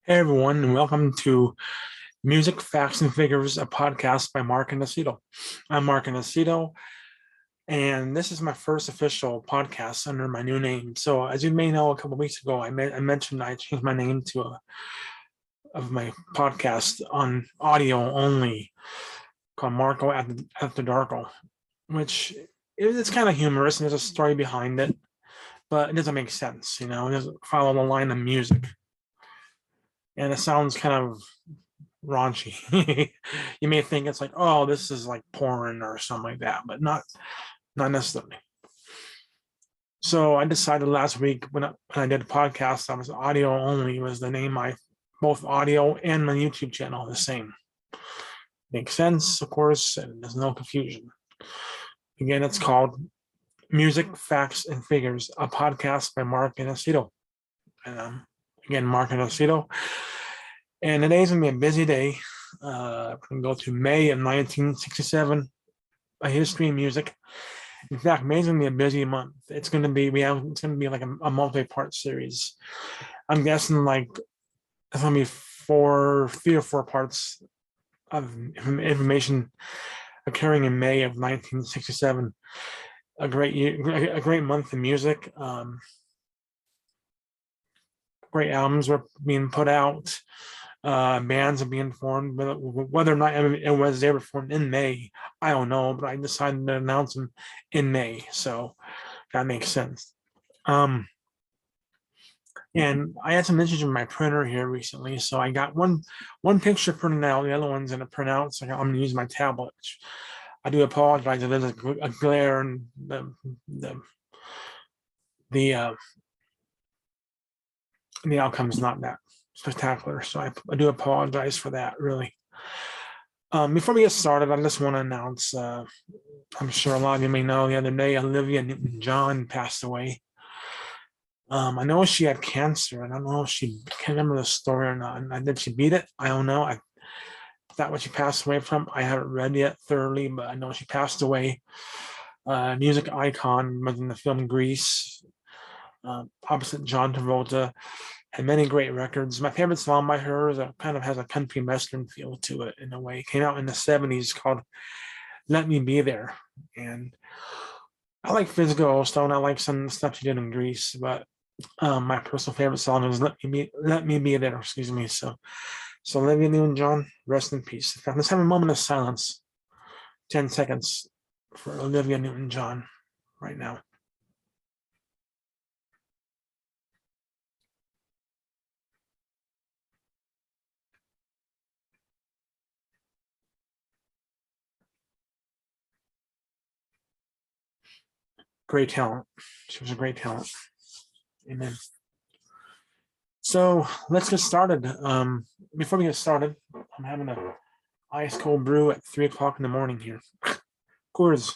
Hey everyone, and welcome to Music, Facts, and Figures, a podcast by Mark Inesito. I'm Mark Inesito, and this is my first official podcast under my new name. So, as you may know, a couple of weeks ago, I mentioned I changed my name of my podcast on audio only, called Marco After Darko, which it's kind of humorous and there's a story behind it, but it doesn't make sense. It doesn't follow the line of music, and it sounds kind of raunchy. You may think it's like, oh, this is like porn or something like that, but not necessarily. So I decided last week when I did a podcast, I was audio only was the name. Both audio and my YouTube channel the same. Makes sense, of course, and there's no confusion. Again, it's called Music, Facts, and Figures, a podcast by Mark Inesito. And again, Mark Inesito. And today's gonna be a busy day. We're gonna go to May of 1967, a history of music. In fact, May's gonna be a busy month. It's gonna be like a multi-part series. I'm guessing like it's gonna be 3 or 4 parts of information occurring in May of 1967. A great year, a great month in music. Great albums were being put out. Bands are being formed, whether or not they were formed in May, I don't know, but I decided to announce them in May, so that makes sense. And I had some issues with my printer here recently, so I got one picture printed out, the other one's in a printout, so I'm gonna use my tablet. I do apologize if there's a glare and the outcome is not that spectacular, so I do apologize for that, really. Before we get started, I just want to announce, I'm sure a lot of you may know, the other day, Olivia Newton-John passed away. I know she had cancer, and I don't know if she can remember the story or not. And did she beat it? I don't know. Is that what she passed away from? I haven't read yet thoroughly, but I know she passed away. Music icon, was in the film Grease, opposite John Travolta. Had many great records. My favorite song by her is kind of has a country western feel to it in a way. It came out in the 70s called Let Me Be There. And I like Physical Stone. I like some of the stuff she did in Grease, but my personal favorite song is Let Me Be There, excuse me. So Olivia Newton-John, rest in peace. Let's have a moment of silence. 10 seconds for Olivia Newton-John right now. Great talent. She was a great talent. Amen. So let's get started. Before we get started, I'm having a ice cold brew at 3 o'clock in the morning here. Coors,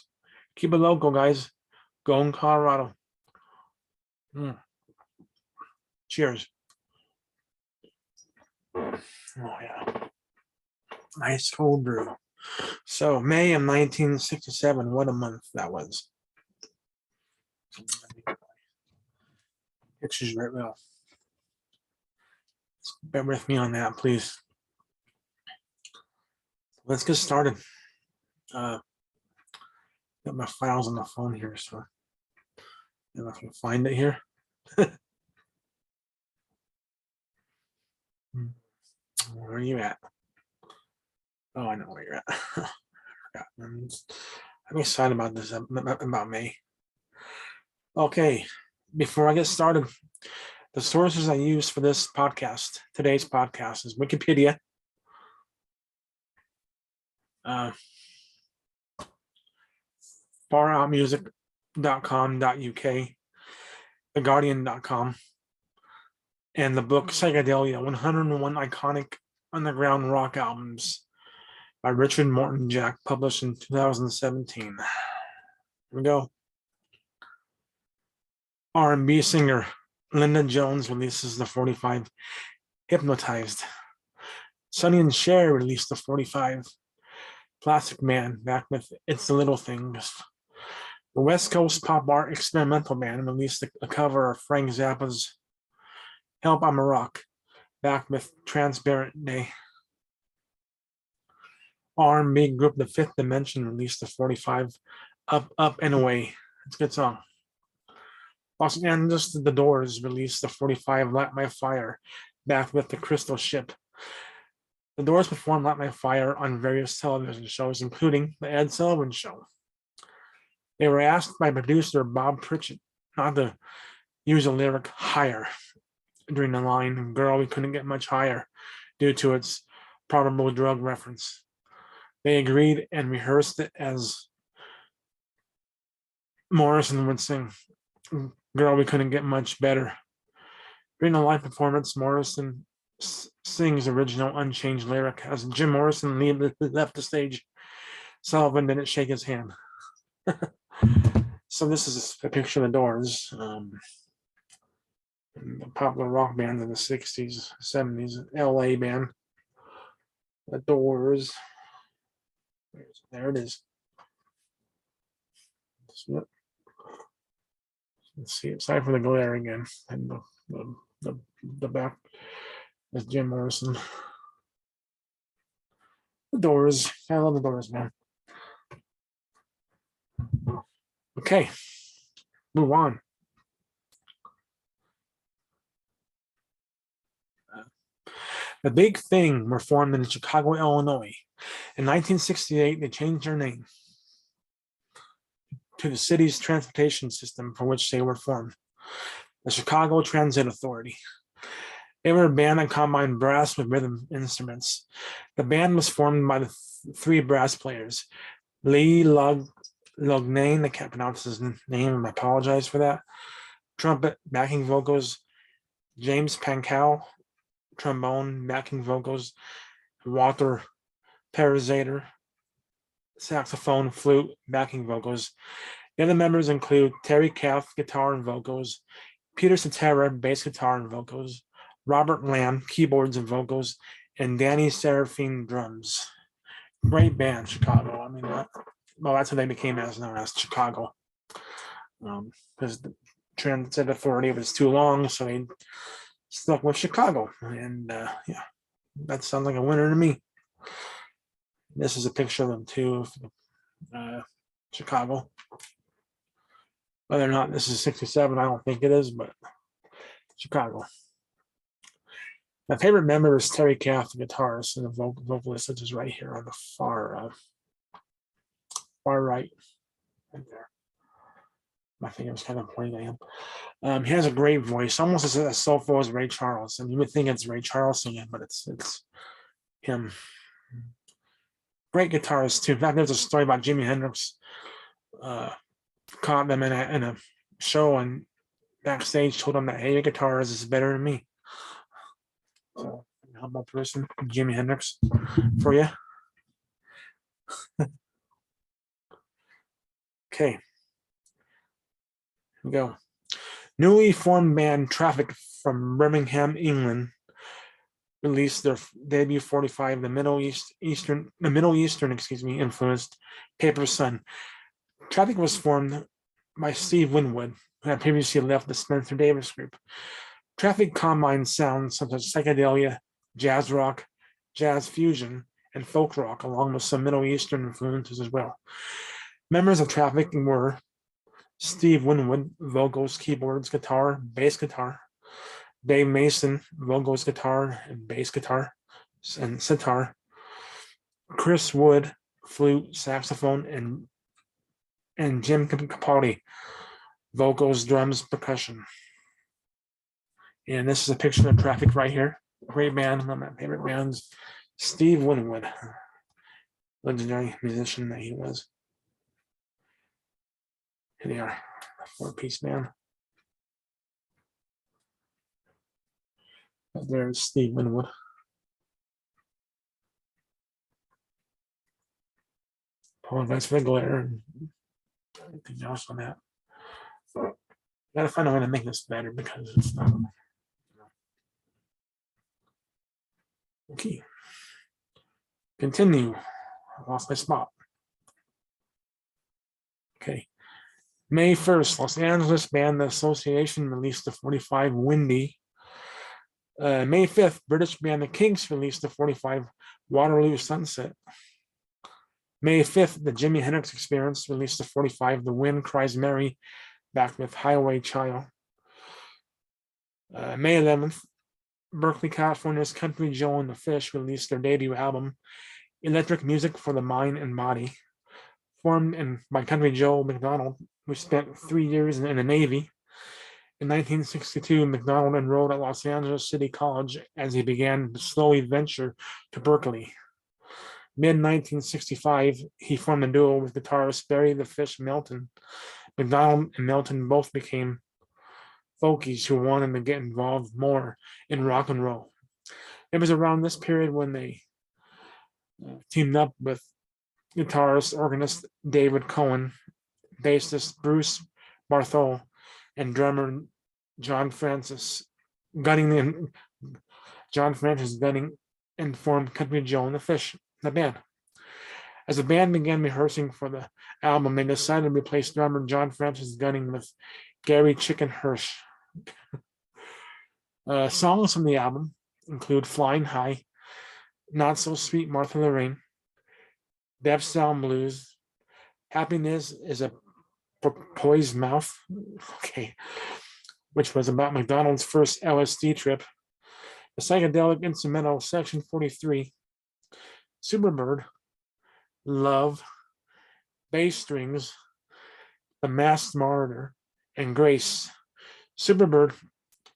keep it local, guys. Go in Colorado. Cheers. Oh yeah, ice cold brew. So May of 1967. What a month that was. Pictures right well. Bear with me on that, please. Let's get started. Got my files on the phone here, so if I can find it here. Where are you at? Oh, I know where you're at. I'm excited about this, about May. Okay, before I get started, the sources I use for this podcast, today's podcast, is Wikipedia, faroutmusic.com.uk, theguardian.com, and the book Psychedelia, 101 Iconic Underground Rock Albums by Richard Morton Jack, published in 2017. Here we go. R&B singer Linda Jones releases the 45 Hypnotized. Sonny and Cher released the 45 Plastic Man, back with It's the Little Things. The West Coast pop art experimental band released a cover of Frank Zappa's Help I'm a Rock. back with Transparent Day. R&B group The Fifth Dimension released the 45 Up, Up and Away. It's a good song. Los Angeles The Doors released the 45 Light My Fire, back with the Crystal Ship. The Doors performed Light My Fire on various television shows, including The Ed Sullivan Show. They were asked by producer Bob Pritchett not to use a lyric higher during the line, Girl, We Couldn't Get Much Higher, due to its probable drug reference. They agreed and rehearsed it as Morrison would sing, Girl, We Couldn't Get Much Better. During the live performance, Morrison sings original unchanged lyric. As Jim Morrison left the stage, Sullivan didn't shake his hand. So this is a picture of the Doors, the popular rock band in the 60s, 70s, LA band. The Doors. There it is. Let's see, aside from the glare again, and the back is Jim Morrison. The Doors. I love the Doors, man. Okay, move on. The Big Thing were formed in Chicago, Illinois. In 1968, they changed their name to the city's transportation system for which they were formed, the Chicago Transit Authority. They were a band that combined brass with rhythm instruments. The band was formed by the three brass players, Lee Loughnane, I can't pronounce his name, I apologize for that, trumpet, backing vocals, James Pankow, trombone, backing vocals, Walter Perezader, saxophone, flute, backing vocals. The other members include Terry Kath, guitar and vocals, Peter Cetera, bass guitar and vocals, Robert Lamb, keyboards and vocals, and Danny Seraphine, drums. Great band, Chicago. I mean, well, that's what they became known as Chicago. Because the Transit Authority was too long, so they stuck with Chicago. And yeah, that sounds like a winner to me. This is a picture of them too, of Chicago. Whether or not this is 67, I don't think it is, but Chicago. My favorite member is Terry Kath, the guitarist, and the vocalist, which is right here on the far right there. My finger's kind of pointing at him. He has a great voice, almost as soulful as Ray Charles. And you would think it's Ray Charles singing, but it's him. Great guitarist too. In fact, there's a story about Jimi Hendrix caught them in a show and backstage told him that, hey, your guitarist is better than me. So, humble person, Jimi Hendrix, for you. Okay. Here we go. Newly formed band Traffic from Birmingham, England, released their debut 45, the Middle Eastern influenced Paper Sun. Traffic was formed by Steve Winwood, who had previously left the Spencer Davis Group. Traffic combined sounds such as psychedelia, jazz rock, jazz fusion, and folk rock, along with some Middle Eastern influences as well. Members of Traffic were Steve Winwood, vocals, keyboards, guitar, bass guitar, Dave Mason, vocals, guitar, and bass guitar, and sitar, Chris Wood, flute, saxophone, and Jim Capaldi, vocals, drums, percussion. And this is a picture of Traffic right here. Great band, one of my favorite bands. Steve Winwood, legendary musician that he was. Here they are, a four-piece band. There's Steve Winwood. Apologize for the glare and anything else on that. Gotta find a way to make this better because it's not. Okay. Continue. I lost my spot. Okay. May 1st, Los Angeles Band Association released the 45 Windy, May 5th, British band The Kinks released the 45 Waterloo Sunset. May 5th, the Jimi Hendrix Experience released the 45 The Wind Cries Mary, backed with Highway Child. May 11th, Berkeley, California's Country Joe and the Fish released their debut album, Electric Music for the Mind and Body. Formed by Country Joe McDonald, who spent 3 years in the Navy. In 1962, McDonald enrolled at Los Angeles City College as he began to slowly venture to Berkeley. Mid-1965, he formed a duo with guitarist Barry the Fish Melton. McDonald and Melton both became folkies who wanted to get involved more in rock and roll. It was around this period when they teamed up with guitarist, organist David Cohen, bassist Bruce Barthol, and drummer John Francis Gunning and formed Country Joe and the Fish, the band. As the band began rehearsing for the album, they decided to replace drummer John Francis Gunning with Gary Chicken Hirsch. Songs from the album include Flying High, Not So Sweet Martha Lorraine, Deaf Sound Blues, Happiness is a Poised Mouth, which was about McDonald's first LSD trip, the psychedelic instrumental Section 43, Superbird, Love, Bass Strings, The Masked Martyr, and Grace. Superbird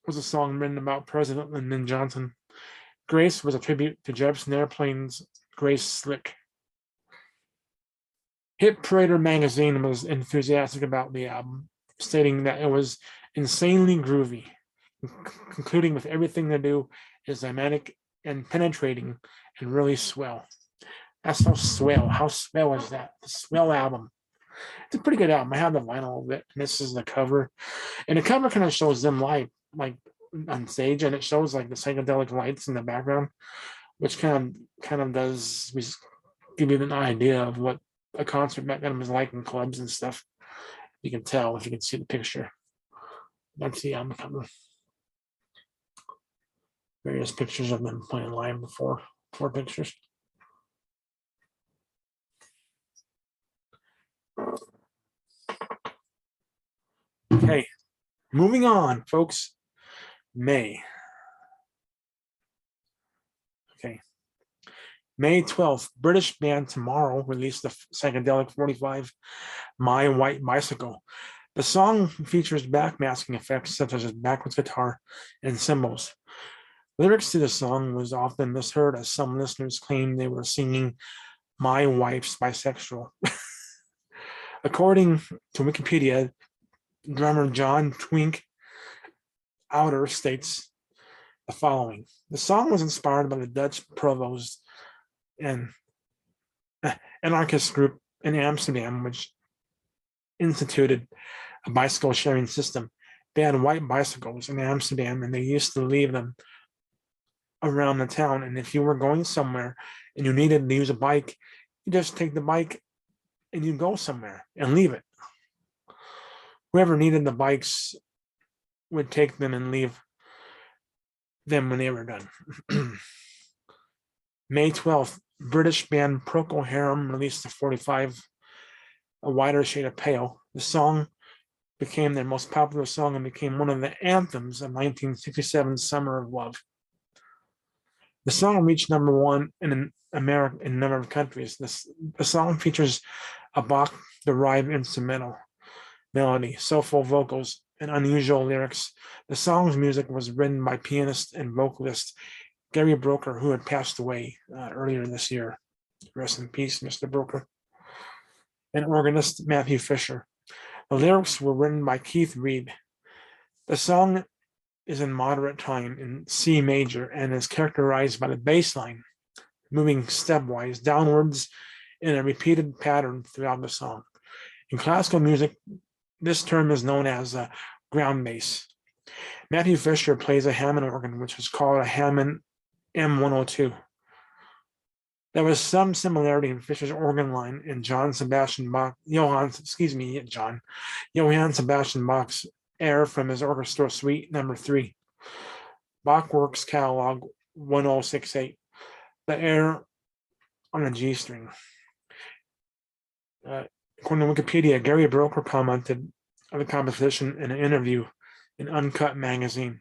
was a song written about President Lyndon Johnson. Grace was a tribute to Jefferson Airplane's Grace Slick. Hit Parader magazine was enthusiastic about the album, stating that it was insanely groovy, concluding with everything they do is dynamic and penetrating and really swell. That's so swell. How swell is that? The swell album. It's a pretty good album. I have the vinyl of it, and this is the cover. And the cover kind of shows them live, like on stage, and it shows like the psychedelic lights in the background, which kind of does give you an idea of what a concert back then was like in clubs and stuff. You can tell if you can see the picture. That's the album cover. Various pictures of them playing live before. 4 pictures. Okay, moving on, folks. May. Okay. May 12th, British band Tomorrow released the psychedelic 45 My White Bicycle. The song features backmasking effects such as backwards guitar and cymbals. Lyrics to the song was often misheard as some listeners claimed they were singing My Wife's Bisexual. According to Wikipedia, drummer John Twink Outer states the following. The song was inspired by the Dutch Provost and anarchist group in Amsterdam, which instituted a bicycle sharing system. They had white bicycles in Amsterdam, and they used to leave them around the town. And if you were going somewhere and you needed to use a bike, you just take the bike and you go somewhere and leave it. Whoever needed the bikes would take them and leave them when they were done. May 12th, British band Procol Harum released the 45 A Wider Shade of Pale. The song became their most popular song and became one of the anthems of 1967's Summer of Love. The song reached #1 in America in a number of countries. The song features a Bach-derived instrumental melody, soulful vocals, and unusual lyrics. The song's music was written by pianist and vocalist Gary Brooker, who had passed away earlier this year. Rest in peace, Mr. Brooker. And organist Matthew Fisher. The lyrics were written by Keith Reid. The song is in moderate time in C major and is characterized by the bass line moving stepwise downwards in a repeated pattern throughout the song. In classical music, this term is known as ground bass. Matthew Fisher plays a Hammond organ, which is called a Hammond M102. There was some similarity in Fisher's organ line in Johann Sebastian Bach's Air from his orchestral suite No. 3. Bach Works Catalog 1068. The air on a G string. According to Wikipedia, Gary Broker commented on the composition in an interview in Uncut magazine.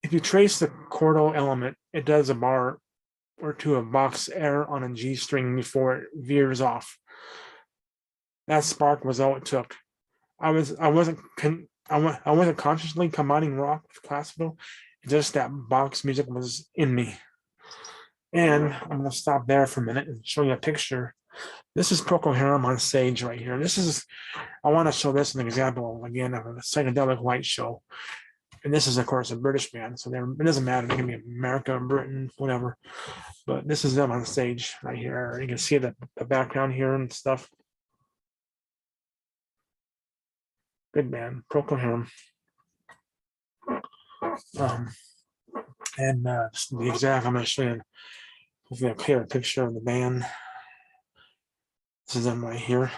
If you trace the chordal element, it does a bar or two of Bach's air on a G string before it veers off. That spark was all it took. I wasn't consciously combining rock with classical, just that Bach's music was in me. And I'm going to stop there for a minute and show you a picture. This is Procol Harum on stage right here. I want to show this an example again of a psychedelic light show. And this is, of course, a British band, so it doesn't matter. They can be America, Britain, whatever. But this is them on stage right here. You can see the background here and stuff. Good band, Procol Harum. The exact, I'm going to show you hopefully a clear picture of the band. This is them right here.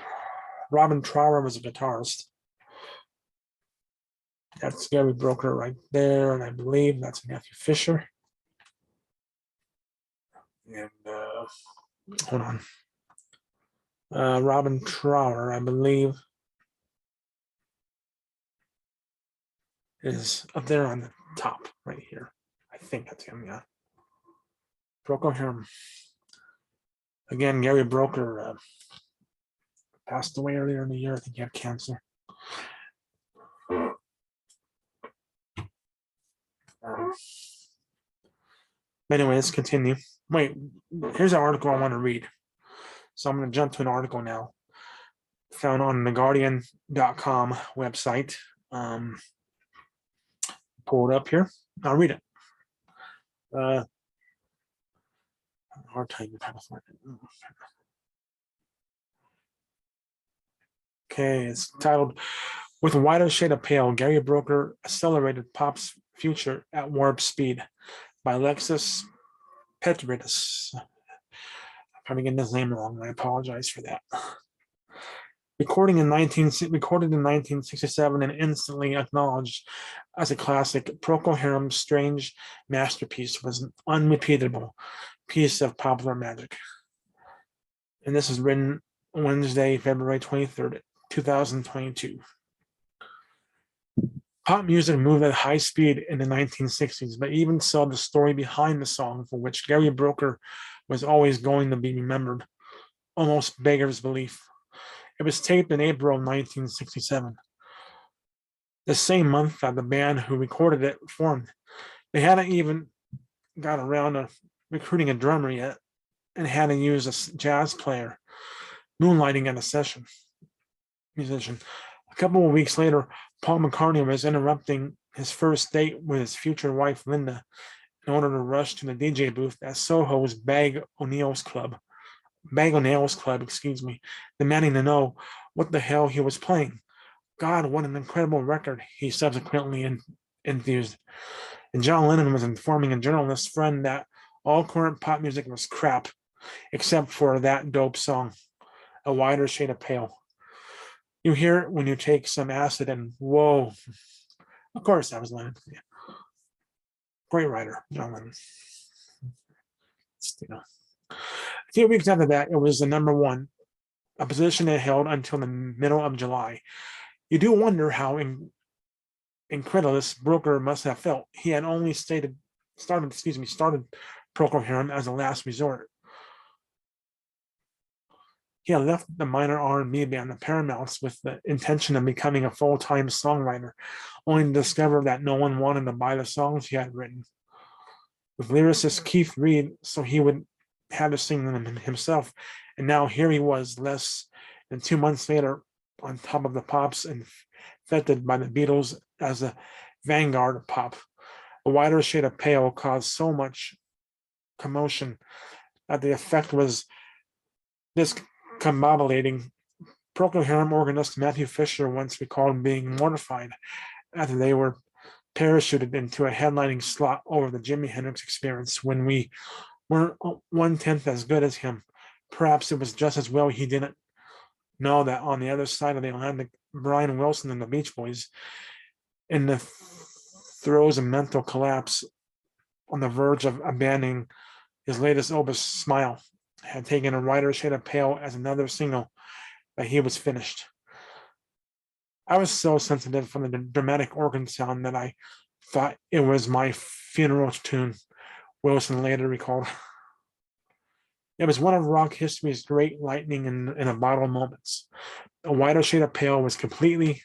Robin Trower was a guitarist. That's Gary Broker right there, and I believe that's Matthew Fisher. And hold on. Robin Trower, I believe, is up there on the top right here. I think that's him, yeah. Procol Harum. Again, Gary Broker passed away earlier in the year. I think he had cancer. Anyway, let's continue. Wait, here's an article I want to read. So I'm going to jump to an article now found on theguardian.com website. Pull it up here. I'll read it. Hard time trying to find it. Okay, it's titled "With a Wider Shade of Pale, Gary Broker Accelerated Pop's Future at Warp Speed" by Alexis Petridis. I'm probably getting his name wrong, and I apologize for that. Recorded in 1967 and instantly acknowledged as a classic, Procol Harum's strange masterpiece was an unrepeatable piece of popular magic. And this is written Wednesday, February 23rd, 2022. Pop music moved at high speed in the 1960s, but even so, the story behind the song, for which Gary Broker was always going to be remembered, almost beggars belief. It was taped in April of 1967, the same month that the band who recorded it formed. They hadn't even got around to recruiting a drummer yet and had to use a jazz player, moonlighting at a session musician. A couple of weeks later, Paul McCartney was interrupting his first date with his future wife, Linda, in order to rush to the DJ booth at Soho's Bag O'Nails Club, demanding to know what the hell he was playing. God, what an incredible record, he subsequently enthused. And John Lennon was informing a journalist friend that all current pop music was crap, except for that dope song, A Wider Shade of Pale. You hear it when you take some acid and whoa. Of course, that was Lennon. Yeah. Great writer, John Lennon. A few weeks after that, it was the number one, a position it held until the middle of July. You do wonder how incredulous Broker must have felt. He had only started Procol Harum as a last resort. He had left the minor R&B band, the Paramounts, with the intention of becoming a full-time songwriter, only to discover that no one wanted to buy the songs he had written. With lyricist Keith Reid, so he would have to sing them himself. And now here he was, less than 2 months later, on top of the pops and feted by the Beatles as a vanguard of pop. A Wider Shade of Pale caused so much commotion that the effect was discombobulating. Procol Harum organist Matthew Fisher once recalled being mortified after they were parachuted into a headlining slot over the Jimi Hendrix Experience when we weren't 1/10 as good as him. Perhaps it was just as well he didn't know that on the other side of the Atlantic, Brian Wilson and the Beach Boys, in the throes of mental collapse, on the verge of abandoning his latest opus, Smile, had taken A Wider Shade of Pale as another signal that he was finished. I was so sensitive from the dramatic organ sound that I thought it was my funeral tune, Wilson later recalled. It was one of rock history's great lightning in a bottle moments. A Wider Shade of Pale was completely,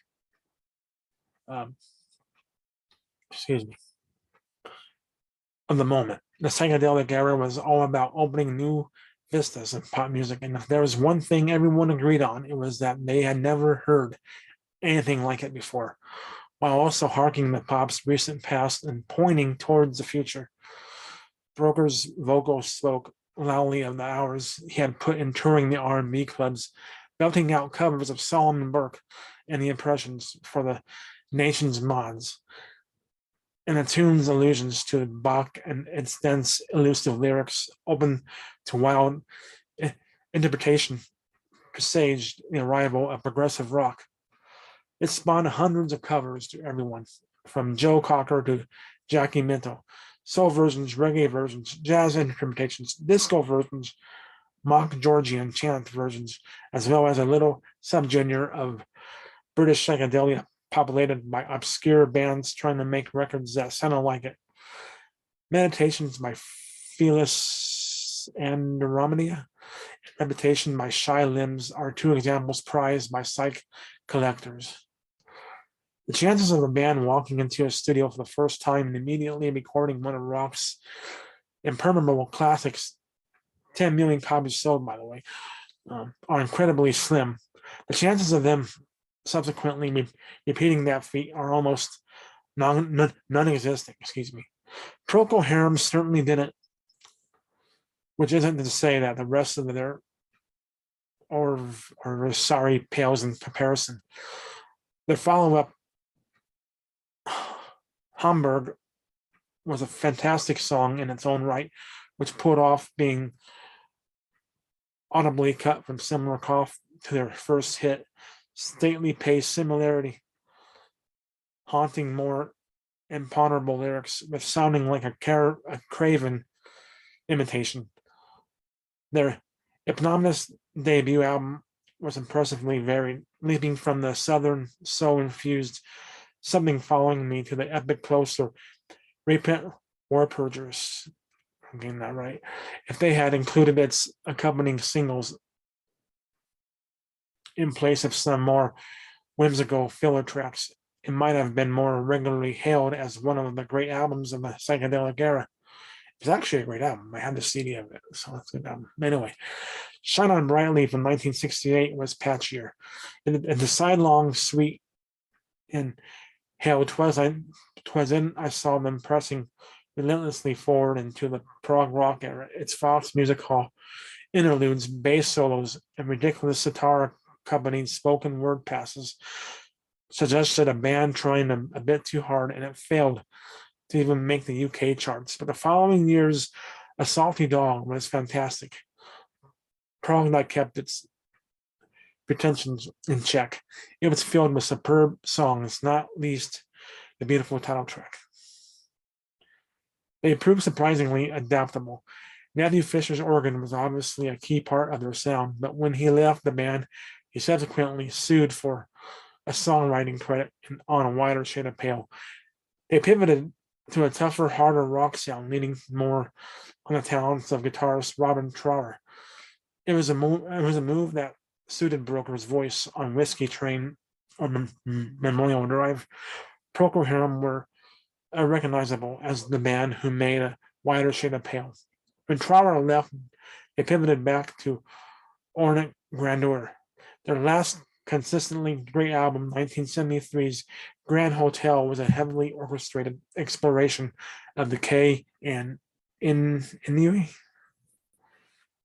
excuse me, of the moment. The psychedelic era was all about opening new vistas in pop music, and if there was one thing everyone agreed on, it was that they had never heard anything like it before, while also harking to pop's recent past and pointing towards the future. Broker's vocals spoke loudly of the hours he had put in touring the R&B clubs, belting out covers of Solomon Burke and the Impressions for the nation's mods, and the tune's allusions to Bach and its dense, elusive lyrics open to wild interpretation presaged the arrival of progressive rock. It spawned hundreds of covers to everyone, from Joe Cocker to Jackie Minto, soul versions, reggae versions, jazz interpretations, disco versions, mock Georgian chant versions, as well as a little subgenre of British psychedelia populated by obscure bands trying to make records that sounded like it. Meditations by Felis and Romania, Reputation by Shy Limbs are two examples prized by psych collectors. The chances of a band walking into a studio for the first time and immediately recording one of rock's impermeable classics, 10 million copies sold, by the way, are incredibly slim. The chances of them subsequently repeating that feat are almost non-existent. Procol Harum certainly didn't, which isn't to say that the rest of their or sorry pales in comparison. Their follow-up, Hamburg, was a fantastic song in its own right, which pulled off being audibly cut from similar cough to their first hit, stately pace similarity, haunting more imponderable lyrics with sounding like a Craven imitation. Their eponymous debut album was impressively varied, leaping from the southern soul-infused Something Following Me to the epic closer Repent War Purgers. I'm getting that right. If they had included its accompanying singles in place of some more whimsical filler tracks, it might have been more regularly hailed as one of the great albums of the psychedelic era. It's actually a great album. I had the CD of it, so that's a good album. Anyway, Shine On Brightly from 1968 was patchier. And the sidelong suite in Hail 'Twas In I saw them pressing relentlessly forward into the prog rock era. Its Fox Music Hall interludes, bass solos, and ridiculous sitar accompanied spoken word passes suggested a band trying a bit too hard, and it failed to even make the UK charts. But the following year's A Salty Dog was fantastic. Prog that kept its pretensions in check. It was filled with superb songs, not least the beautiful title track. They proved surprisingly adaptable. Matthew Fisher's organ was obviously a key part of their sound, but when he left the band, he subsequently sued for a songwriting credit on A Wider Shade of Pale. They pivoted to a tougher, harder rock sound, leaning more on the talents of guitarist Robin Trower. It was a move that suited Broker's voice on Whiskey Train or Memorial Drive. Procol Harum were recognizable as the band who made A Wider Shade of Pale. When Trower left, they pivoted back to ornate grandeur. Their last consistently great album, 1973's Grand Hotel, was a heavily orchestrated exploration of decay and ennui.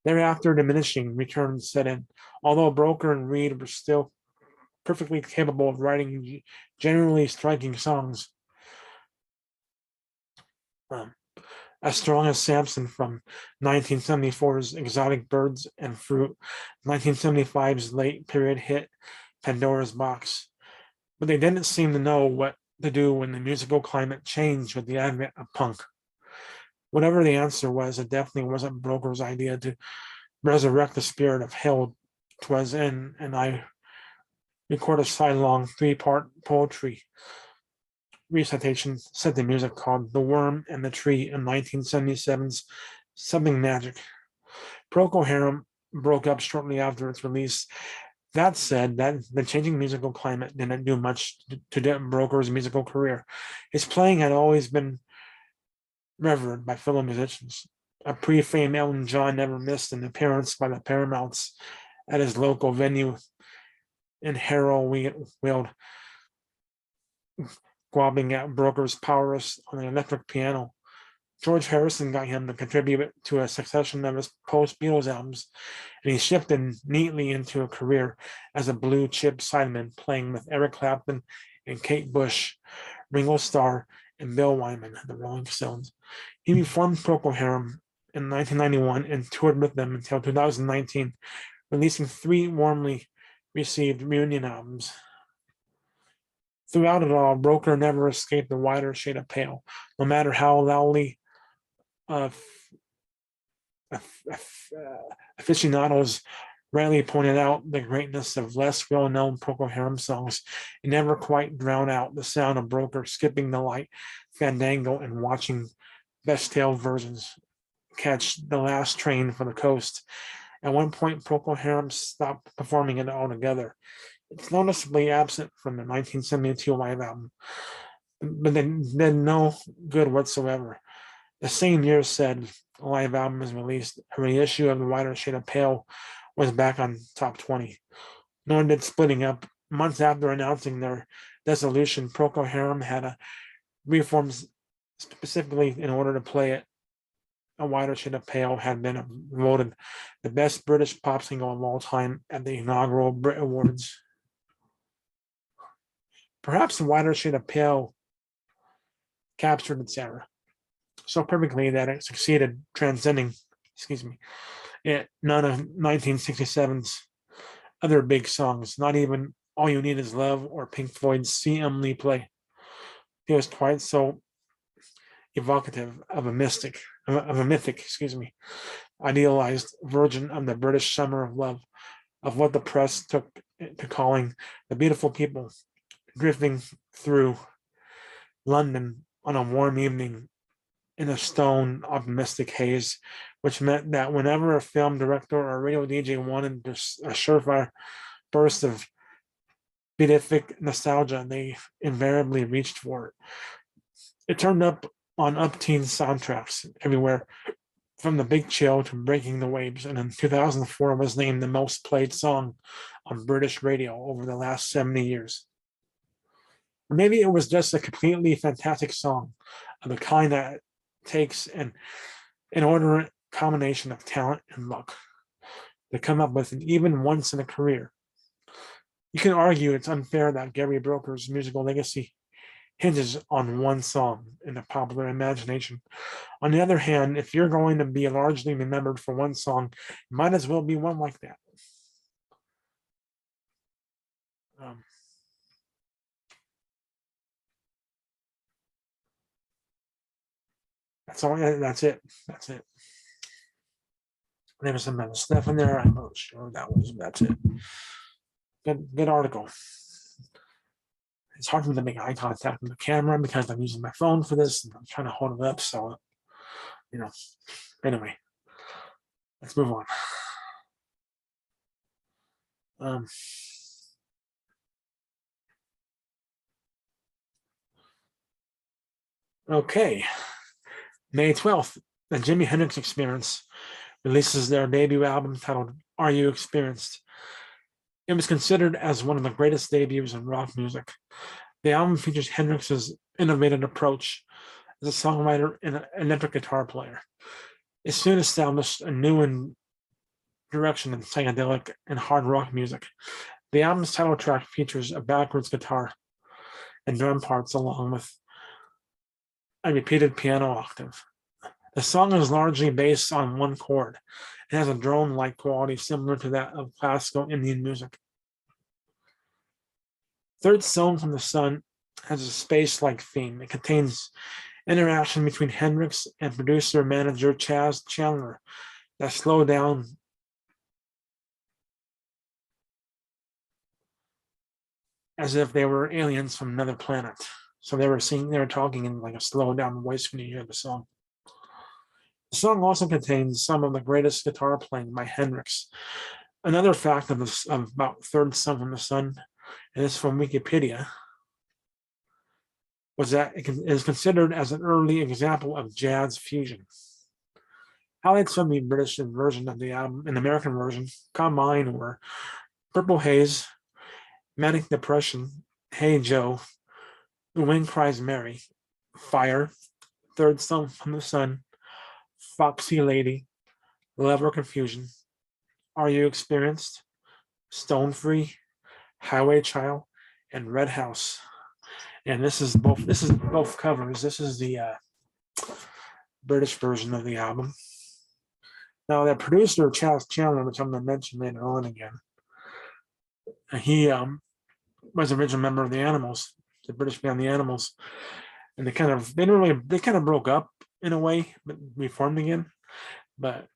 Thereafter, diminishing returns set in. Although Broker and Reed were still perfectly capable of writing genuinely striking songs, as strong as Samson from 1974's Exotic Birds and Fruit, 1975's late period hit Pandora's Box. But they didn't seem to know what to do when the musical climate changed with the advent of punk. Whatever the answer was, it definitely wasn't Broker's idea to resurrect the spirit of hell 'twas in, and I record a sidelong 3-part poetry recitation set the music called The Worm and the Tree in 1977's Something Magic. Procol Harum broke up shortly after its release. That said, that the changing musical climate didn't do much to dent Broker's musical career. His playing had always been revered by fellow musicians. A pre-fame Elton John never missed an appearance by the Paramounts at his local venue in Harrow Weald, squabbling at Broker's prowess on the electric piano. George Harrison got him to contribute to a succession of his post-Beatles albums, and he shifted neatly into a career as a blue chip sideman, playing with Eric Clapton and Kate Bush, Ringo Starr, and Bill Wyman, the Rolling Stones. He reformed Procol Harum in 1991 and toured with them until 2019, releasing 3 warmly received reunion albums. Throughout it all, Broker never escaped the wider shade of pale, no matter how loudly aficionados rarely pointed out the greatness of less well-known Procol Harum songs. It never quite drowned out the sound of Broker skipping the light fandango and watching best-tailed versions catch the last train for the coast. At one point, Procol Harum stopped performing it altogether. It's noticeably absent from the 1972 live album, but then no good whatsoever. The same year said live album was released, a reissue of The Wider Shade of Pale was back on top 20. Nor did splitting up. Months after announcing their dissolution, Procol Harum had a reformed specifically in order to play it. A Wider Shade of Pale had been voted the best British pop single of all time at the inaugural Brit Awards. Perhaps A Wider Shade of Pale captured its era so perfectly that it succeeded transcending, none of 1967's other big songs, not even All You Need Is Love or Pink Floyd's See Emily Play. It was quite so evocative of a mythic, idealized version of the British summer of love, of what the press took to calling the beautiful people drifting through London on a warm evening in a stone optimistic haze, which meant that whenever a film director or a radio DJ wanted a surefire burst of beatific nostalgia, they invariably reached for it. It turned up on upteen soundtracks everywhere, from The Big Chill to Breaking the Waves, and in 2004 was named the most played song on British radio over the last 70 years. Or maybe it was just a completely fantastic song of the kind that takes an inordinate combination of talent and luck to come up with, and even once in a career. You can argue it's unfair that Gary Broker's musical legacy hinges on one song in the popular imagination. On the other hand, if you're going to be largely remembered for one song, it might as well be one like that. That's all. That's it. There was some other stuff in there. I'm not sure that's it. Good article. It's hard for me to make eye contact with the camera because I'm using my phone for this and I'm trying to hold it up. So, anyway, let's move on. Okay. May 12th, the Jimi Hendrix Experience releases their debut album titled Are You Experienced? It was considered as one of the greatest debuts in rock music. The album features Hendrix's innovative approach as a songwriter and an electric guitar player. It soon established a new direction in psychedelic and hard rock music. The album's title track features a backwards guitar and drum parts along with a repeated piano octave. The song is largely based on one chord and has a drone-like quality similar to that of classical Indian music. Third Stone from the Sun has a space-like theme. It contains interaction between Hendrix and producer-manager Chas Chandler that slowed down as if they were aliens from another planet. So they were talking in like a slowed down voice when you hear the song. The song also contains some of the greatest guitar playing by Hendrix. Another fact of about Third Son from the Sun, and this is from Wikipedia, was that it is considered as an early example of jazz fusion. Highlights from the British version of the album and American version combined were Purple Haze, Manic Depression, Hey Joe, The Wind Cries Mary, Fire, Third Son from the Sun, Foxy Lady, Love or Confusion, Are You Experienced, Stone Free, Highway Child, and Red House. And this is both covers. This is the British version of the album. Now, that producer, Chas Chandler, which I'm going to mention later on again, he was an original member of the Animals, the British band The Animals, and they kind of broke up in a way, but reformed again. But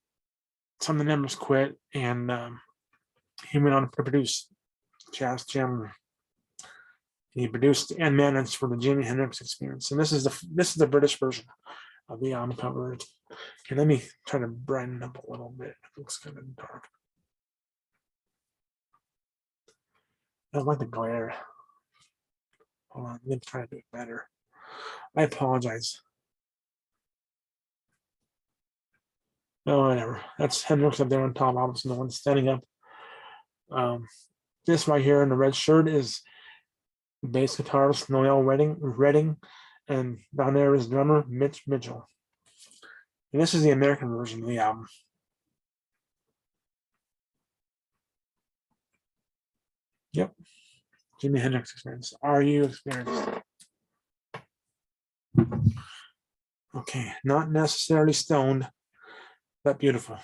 some of the members quit, and he went on to produce Chas Chandler. He produced and managed for the Jimi Hendrix Experience, and this is the British version of the album cover. Okay, let me try to brighten up a little bit. It looks kind of dark. I don't like the glare. Hold on, let me try to do it better. I apologize. No, whatever. That's Hendrix up there on top, obviously the one standing up. This right here in the red shirt is bass guitarist Noel Redding, and down there is drummer Mitch Mitchell. And this is the American version of the album. Yep. Jimi Hendrix Experience. Are You Experienced? Okay, not necessarily stoned, but beautiful.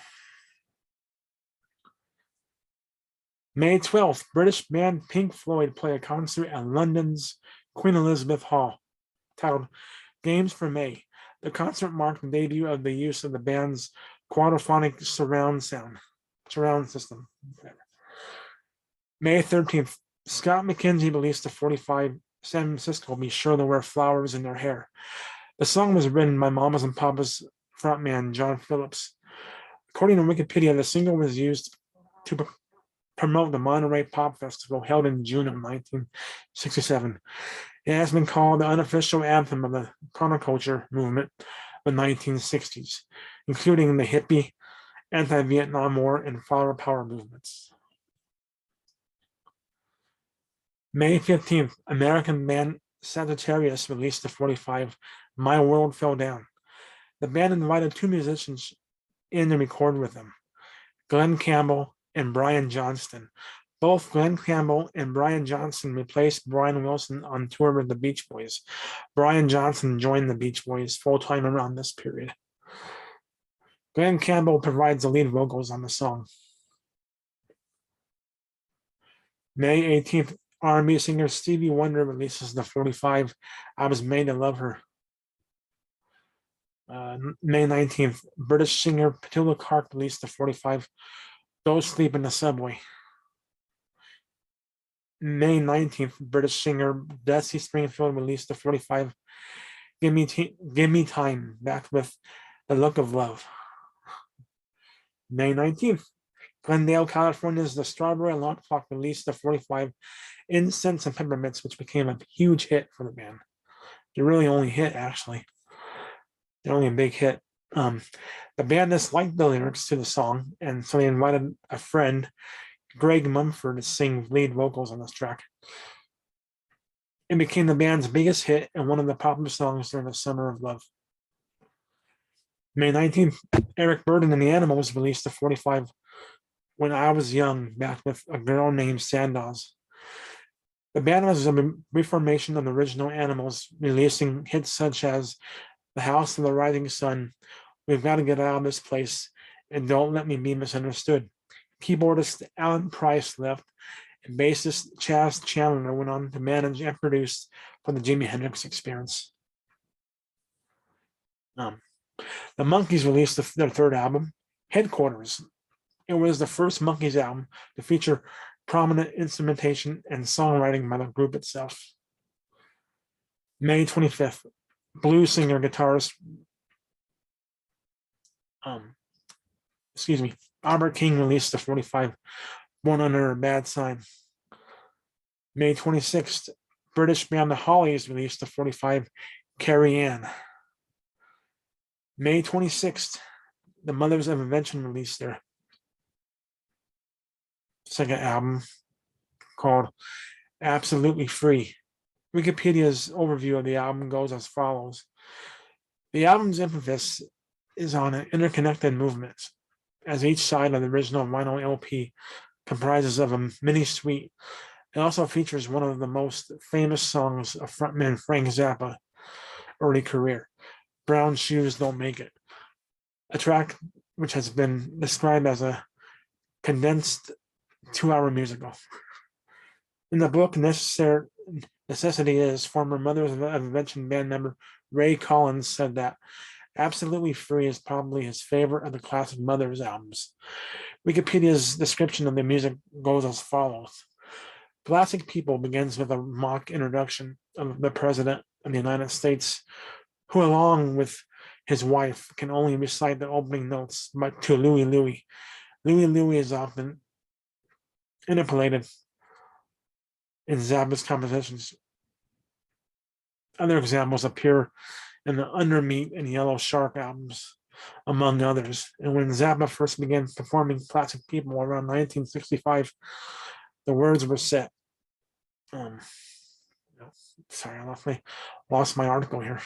May 12th, British band Pink Floyd play a concert at London's Queen Elizabeth Hall, titled Games for May. The concert marked the debut of the use of the band's quadraphonic surround system. May 13th, Scott McKenzie released the 45 San Francisco Be Sure to Wear Flowers in Their Hair. The song was written by Mamas and Papas frontman John Phillips. According to Wikipedia, the single was used to promote the Monterey Pop Festival held in June of 1967. It has been called the unofficial anthem of the counterculture movement of the 1960s, including the hippie, anti-Vietnam War, and flower power movements. May 15th, American band Sagittarius released the 45 My World Fell Down. The band invited two musicians in to record with them, Glenn Campbell and Brian Johnston. Both Glenn Campbell and Brian Johnston replaced Brian Wilson on tour with the Beach Boys. Brian Johnston joined the Beach Boys full-time around this period. Glenn Campbell provides the lead vocals on the song. May 18th, R&B singer Stevie Wonder releases the 45 I Was Made to Love Her. May 19th, British singer Petula Clark released the 45 Don't Sleep in the Subway. May 19th, British singer Dusty Springfield released the 45 Give Me Time, backed with The Look of Love. May 19th, Glendale, California's The Strawberry Alarm Clock released the 45 Incense and Peppermints, which became a huge hit for the band. They're really only hit, actually. They're only a big hit. The band disliked the lyrics to the song, and so they invited a friend, Greg Mumford, to sing lead vocals on this track. It became the band's biggest hit and one of the popular songs during the Summer of Love. May 19th, Eric Burdon and the Animals released the 45 When I Was Young, backed with a girl named Sandoz. The band was a reformation of the original Animals, releasing hits such as The House of the Rising Sun, We've Got to Get Out of This Place, and Don't Let Me Be Misunderstood. Keyboardist Alan Price left, and bassist Chas Chandler went on to manage and produce for the Jimi Hendrix Experience. Um, the Monkees released their third album, Headquarters. It was the first Monkees album to feature prominent instrumentation and songwriting by the group itself. May 25th, blues singer guitarist Albert King released the 45 Born Under a Bad Sign. May 26th, British band The Hollies released the 45 Carrie Ann. May 26th, the Mothers of Invention released their second album called Absolutely Free. Wikipedia's overview of the album goes as follows. The album's emphasis is on an interconnected movement, as each side of the original vinyl LP comprises of a mini suite. It also features one of the most famous songs of frontman Frank Zappa's early career, Brown Shoes Don't Make It, a track which has been described as a condensed 2-hour musical. In the book, Necessity Is, former Mothers of Invention band member Ray Collins said that Absolutely Free is probably his favorite of the classic Mothers albums. Wikipedia's description of the music goes as follows. Classic People begins with a mock introduction of the President of the United States, who, along with his wife, can only recite the opening notes to Louie Louie. Louie Louie is often interpolated in Zappa's compositions. Other examples appear in the Undermeat and Yellow Shark albums, among others. And when Zappa first began performing Classic People around 1965, the words were set. Sorry, I lost my article here.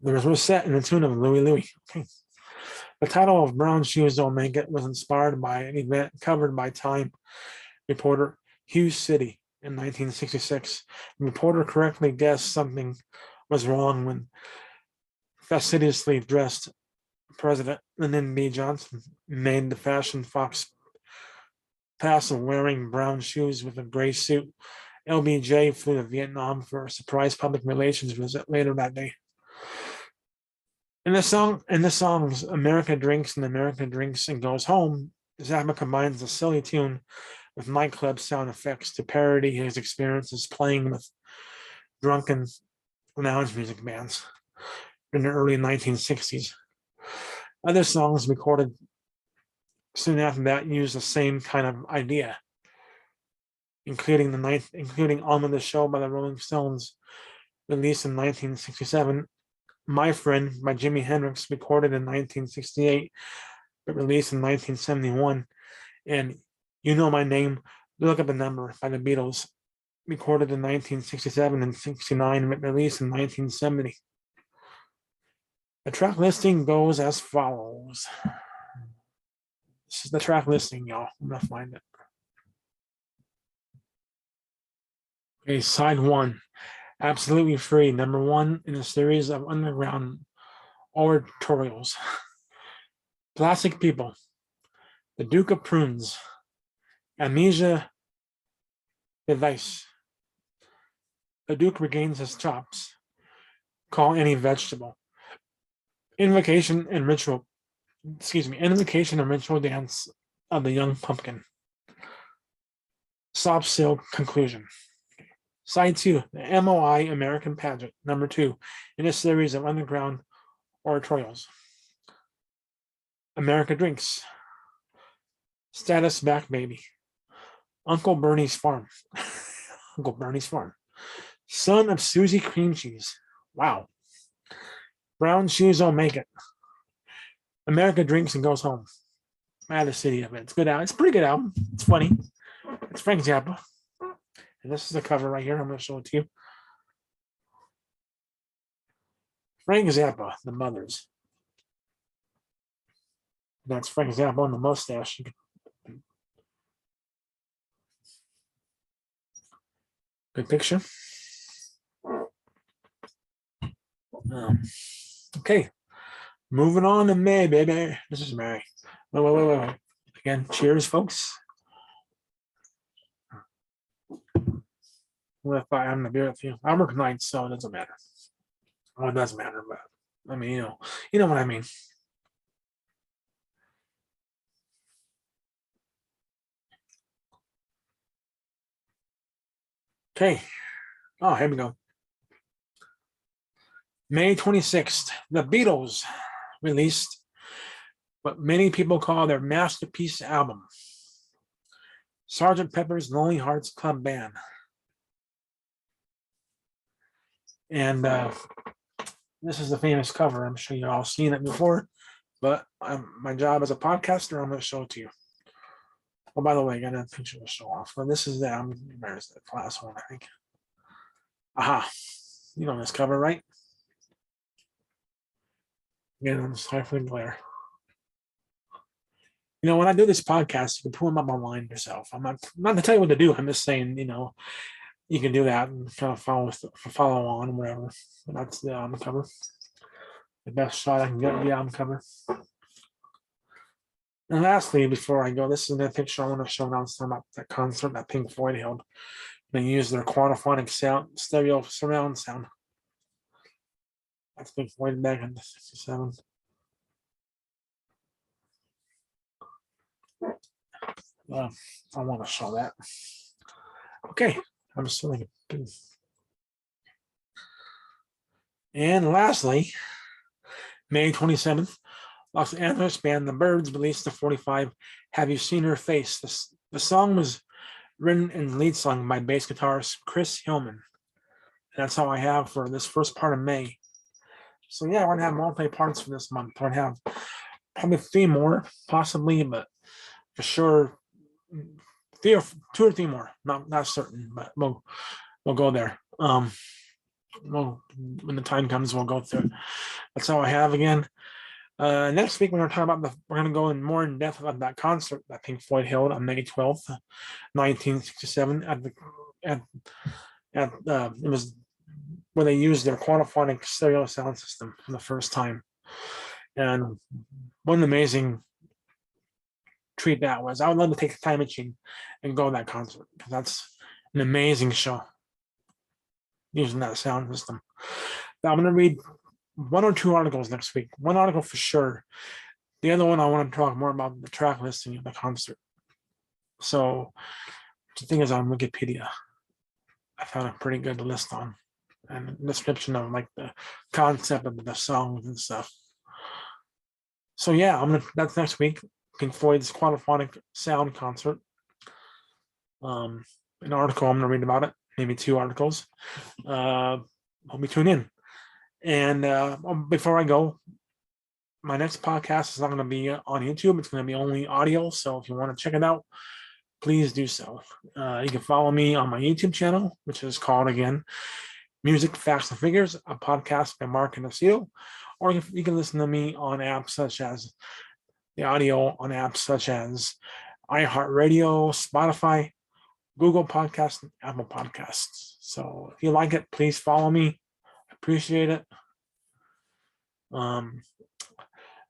The words were set in the tune of Louie Louie. Okay. The title of Brown Shoes Don't Make It was inspired by an event covered by Time reporter Hugh City in 1966. The reporter correctly guessed something was wrong when fastidiously dressed President Lyndon B. Johnson made the fashion fox pass of wearing brown shoes with a gray suit. LBJ flew to Vietnam for a surprise public relations visit later that day. In the songs America Drinks and America Drinks and Goes Home, Zappa combines the silly tune with nightclub sound effects to parody his experiences playing with drunken lounge music bands in the early 1960s. Other songs recorded soon after that use the same kind of idea, including On With the Show by the Rolling Stones, released in 1967, My Friend by Jimi Hendrix, recorded in 1968, but released in 1971, and You Know My Name, Look Up the Number by the Beatles, recorded in 1967 and 69, but released in 1970. The track listing goes as follows. This is the track listing, y'all. I'm gonna find it. Okay, side 1, Absolutely Free, number 1 in a series of underground oratorials. Classic People, The Duke of Prunes, Amnesia Device, The Duke Regains His Chops, Call Any Vegetable, Invocation and Ritual Dance of the Young Pumpkin, Soft Silk Conclusion. Side 2, the MOI American Pageant, number 2, in a series of underground oratorials. America Drinks, Status Back Baby, Uncle Bernie's Farm, Uncle Bernie's Farm, Son of Susie Cream Cheese, wow, Brown Shoes Don't Make It, America Drinks and Goes Home. Mad the City of It. It's good album. It's a pretty good album. It's funny. It's Frank Zappa. And this is the cover right here. I'm going to show it to you. Frank Zappa, The Mothers. That's Frank Zappa on the mustache. Good picture. Okay, moving on to May, baby. This is May. Wait. Again, cheers, folks. What if I am the beer with you? I work nights, so it doesn't matter. Well, it does matter, but I mean, you know what I mean. Okay. Oh, here we go. May 26th, the Beatles released what many people call their masterpiece album, Sgt. Pepper's Lonely Hearts Club Band. And this is the famous cover. I'm sure you've all seen it before, but my job as a podcaster, I'm going to show it to you. Oh, by the way, I got a picture to show off. But this is the where's the last one, I think. Aha. You know this cover, right? Again, I'm sorry for the glare. You know, when I do this podcast, you can pull them up online yourself. I'm not to tell you what to do. I'm just saying, you know, you can do that and kind of follow on or whatever. But that's the album cover. The best shot I can get of the album cover. And lastly, before I go, this is the picture I want to show now about that concert that Pink Floyd held. They used their quadraphonic sound, stereo surround sound. That's Pink Floyd back in '67. I want to show that. Okay, I'm still like a. And lastly, May 27th, Los Angeles band The Byrds released the 45 Have You Seen Her Face? The song was written and lead sung by bass guitarist Chris Hillman. And that's all I have for this first part of May. So yeah, we're gonna have multi parts for this month. We're gonna have probably 3 more, possibly, but for sure, 2 or 3 more. Not certain, but we'll go there. Well, when the time comes, we'll go through. That's all I have again. Next week, we're going to talk about we're going to go in more in depth about that concert that Pink Floyd held on May 12th, 1967 it was where they used their quadraphonic stereo sound system for the first time. And what an amazing treat that was. I would love to take a time machine and go to that concert because that's an amazing show using that sound system. Now I'm going to read 1 or 2 articles next week. 1 article for sure. The other one I want to talk more about the track listing of the concert. So the thing is on Wikipedia, I found a pretty good list on and a description of like the concept of the songs and stuff. So yeah, that's next week. Pink Floyd's quadraphonic sound concert. An article I'm gonna read about it, maybe 2 articles. Hope you tune in. And before I go, my next podcast is not going to be on YouTube. It's going to be only audio. So if you want to check it out, please do so. You can follow me on my YouTube channel, which is called, again, Music, Facts, and Figures, a podcast by Mark and Aceto. Or you can listen to me on apps such as the audio on apps such as iHeartRadio, Spotify, Google Podcasts, and Apple Podcasts. So if you like it, please follow me. I appreciate it. I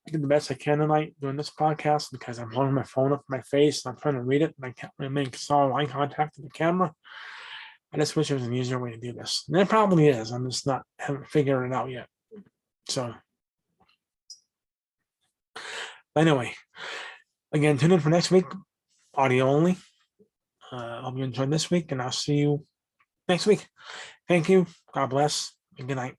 did the best I can tonight doing this podcast because I'm holding my phone up to my face and I'm trying to read it and I can't really make solid eye contact with the camera. I just wish there was an easier way to do this. And there probably is. I'm just haven't figured it out yet. So anyway, again, tune in for next week, audio only. Hope you enjoyed this week and I'll see you next week. Thank you. God bless and good night.